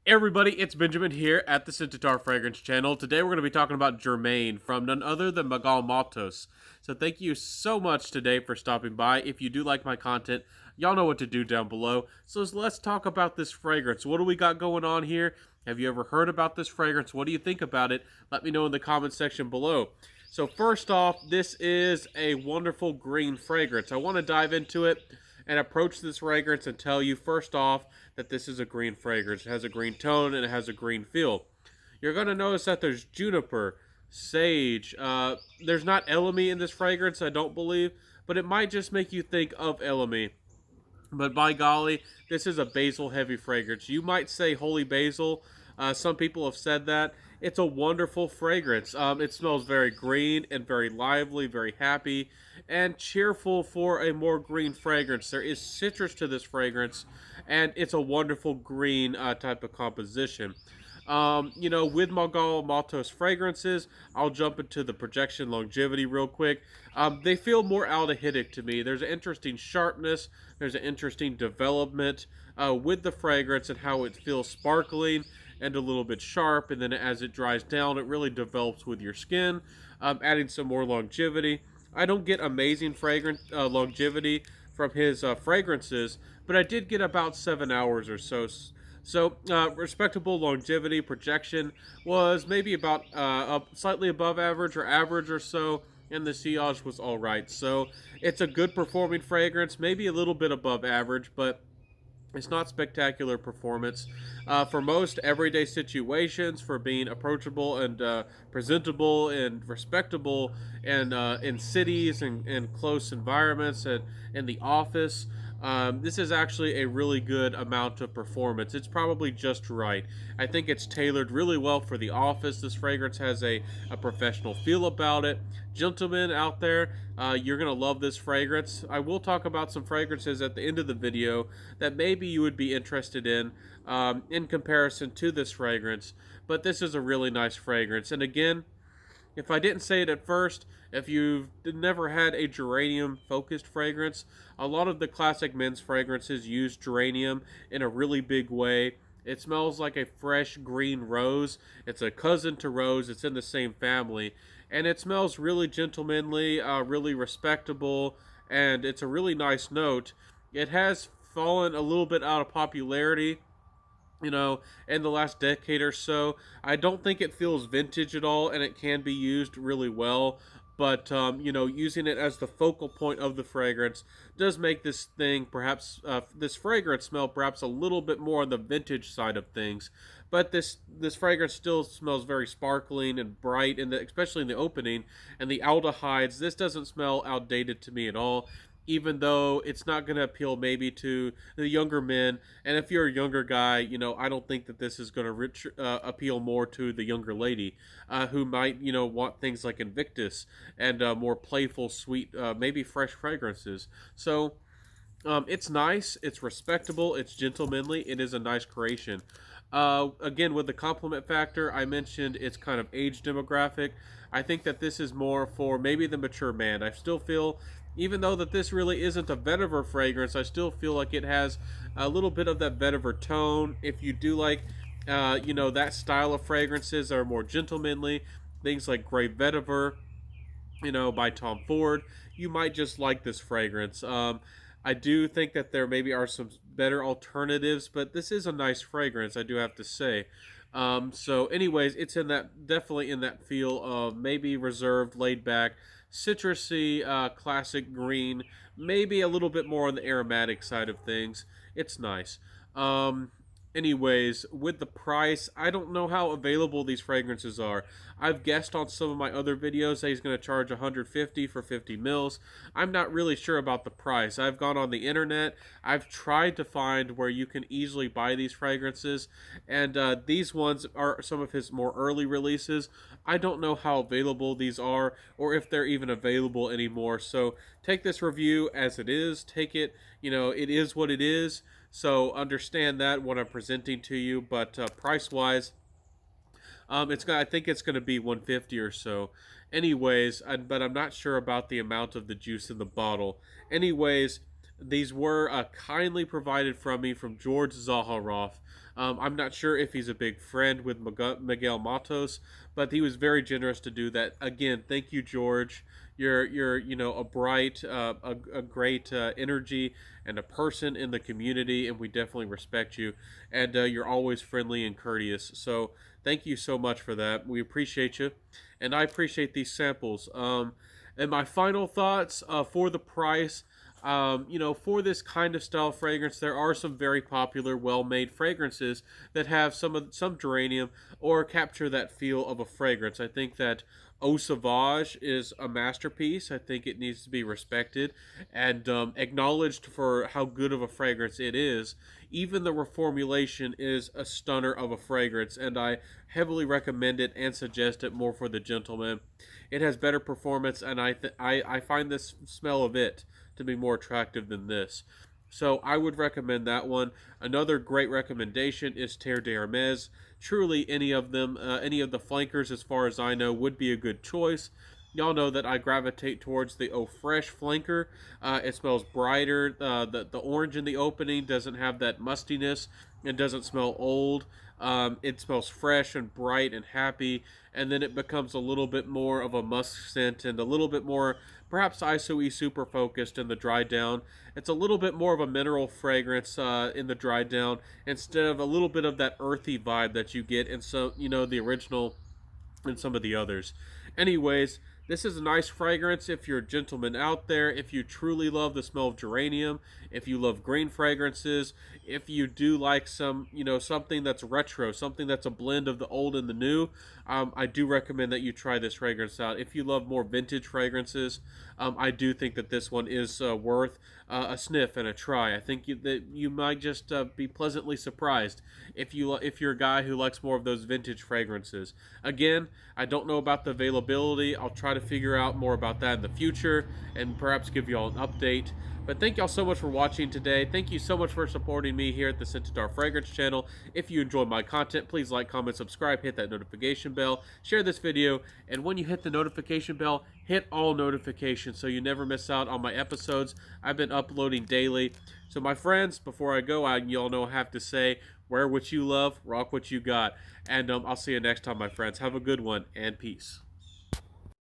Hey everybody, it's Benjamin here at the Centaur Fragrance channel. Today we're going to be talking about Germaine from none other than Miguel Matos. So thank you so much today for stopping by. If you do like my content, y'all know what to do down below. So let's talk about this fragrance. What do we got going on here? Have you ever heard about this fragrance? What do you think about it? Let me know in the comment section below. So first off, this is a wonderful green fragrance. I want to dive into it and approach this fragrance and tell you first off that this is a green fragrance. It has a green tone and it has a green feel. You're going to notice that there's juniper, sage. There's not elemi in this fragrance, I don't believe, but it might just make you think of elemi. But by golly, this is a basil heavy fragrance. You might say holy basil. Some people have said that. It's a wonderful fragrance. It smells very green and very lively, very happy, and cheerful for a more green fragrance. There is citrus to this fragrance, and it's a wonderful green type of composition. With Miguel Matos fragrances, I'll jump into the projection longevity real quick. They feel more aldehydic to me. There's an interesting sharpness, there's an interesting development with the fragrance and how it feels sparkling and a little bit sharp. And then as it dries down, it really develops with your skin, adding some more longevity. I don't get amazing fragrance longevity from his fragrances, but I did get about 7 hours or so. Respectable longevity projection was maybe about slightly above average or so, and the sillage was all right. So it's a good performing fragrance, maybe a little bit above average, but it's not spectacular performance. For most everyday situations, for being approachable and presentable and respectable, and in cities and close environments and in the office, this is actually a really good amount of performance. It's probably just right. I think it's tailored really well for the office. This fragrance has a professional feel about it. Gentlemen out there, you're going to love this fragrance. I will talk about some fragrances at the end of the video that maybe you would be interested in comparison to this fragrance. But this is a really nice fragrance. And again, if I didn't say it at first, if you've never had a geranium focused fragrance, a lot of the classic men's fragrances use geranium in a really big way. It smells like a fresh green rose. It's a cousin to rose, it's in the same family. And it smells really gentlemanly, really respectable, and it's a really nice note. It has fallen a little bit out of popularity in the last decade or so. I don't think it feels vintage at all, and it can be used really well. But using it as the focal point of the fragrance does make this thing perhaps this fragrance smell perhaps a little bit more on the vintage side of things. But this fragrance still smells very sparkling and bright, especially in the opening and the aldehydes. This doesn't smell outdated to me at all, even though it's not going to appeal maybe to the younger men. And if you're a younger guy, I don't think that this is going to appeal more to the younger lady who might, want things like Invictus and more playful, sweet, maybe fresh fragrances. So it's nice, it's respectable, it's gentlemanly, it is a nice creation. Again, with the compliment factor, I mentioned it's kind of age demographic. I think that this is more for maybe the mature man. I still feel, even though that this really isn't a vetiver fragrance, I still feel like it has a little bit of that vetiver tone. If you do like, that style of fragrances that are more gentlemanly, things like Grey Vetiver, by Tom Ford, you might just like this fragrance. I do think that there maybe are some better alternatives, but this is a nice fragrance, I do have to say. Anyways, it's definitely in that feel of maybe reserved, laid back, citrusy, classic green, maybe a little bit more on the aromatic side of things. It's nice. Anyways, with the price, I don't know how available these fragrances are. I've guessed on some of my other videos that he's going to charge 150 for 50 mils. I'm not really sure about the price. I've gone on the internet. I've tried to find where you can easily buy these fragrances, and these ones are some of his more early releases. I don't know how available these are or if they're even available anymore. So take this review as it is. Take it, it is what it is. So understand that when I'm presenting to you, but price-wise, I think it's going to be 150 or so. Anyways, but I'm not sure about the amount of the juice in the bottle. Anyways, these were kindly provided from me from George Zaharoff. I'm not sure if he's a big friend with Miguel Matos, but he was very generous to do that. Again, thank you, George. You're a bright, a great energy and a person in the community, and we definitely respect you. And you're always friendly and courteous. So thank you so much for that. We appreciate you, and I appreciate these samples. And my final thoughts for the price. For this kind of style fragrance, there are some very popular, well-made fragrances that have some geranium or capture that feel of a fragrance. I think that Eau Sauvage is a masterpiece. I think it needs to be respected and acknowledged for how good of a fragrance it is. Even the reformulation is a stunner of a fragrance, and I heavily recommend it and suggest it more for the gentleman. It has better performance, and I find this smell of it to be more attractive than this. So I would recommend that one. Another great recommendation is Terre d'Hermes. Truly, any of them, any of the flankers, as far as I know, would be a good choice. Y'all know that I gravitate towards the Eau Fresh flanker. It smells brighter. The orange in the opening doesn't have that mustiness. It doesn't smell old. It smells fresh and bright and happy, and then it becomes a little bit more of a musk scent and a little bit more, perhaps ISO-E super focused in the dry down. It's a little bit more of a mineral fragrance in the dry down instead of a little bit of that earthy vibe that you get in the original and some of the others. Anyways, this is a nice fragrance if you're a gentleman out there, if you truly love the smell of geranium, if you love green fragrances, if you do like something that's retro, something that's a blend of the old and the new. I do recommend that you try this fragrance out. If you love more vintage fragrances, I do think that this one is worth a sniff and a try. I think that you might just be pleasantly surprised if you're a guy who likes more of those vintage fragrances. Again, I don't know about the availability. I'll try to figure out more about that in the future and perhaps give you all an update. But thank y'all so much for watching today. Thank you so much for supporting me here at the Scentitar Fragrance channel. If you enjoyed my content, please like, comment, subscribe, hit that notification bell, share this video, and when you hit the notification bell, hit all notifications so you never miss out on my episodes. I've been uploading daily. So my friends, before I go, y'all know I have to say, wear what you love, rock what you got. And I'll see you next time, my friends. Have a good one, and peace.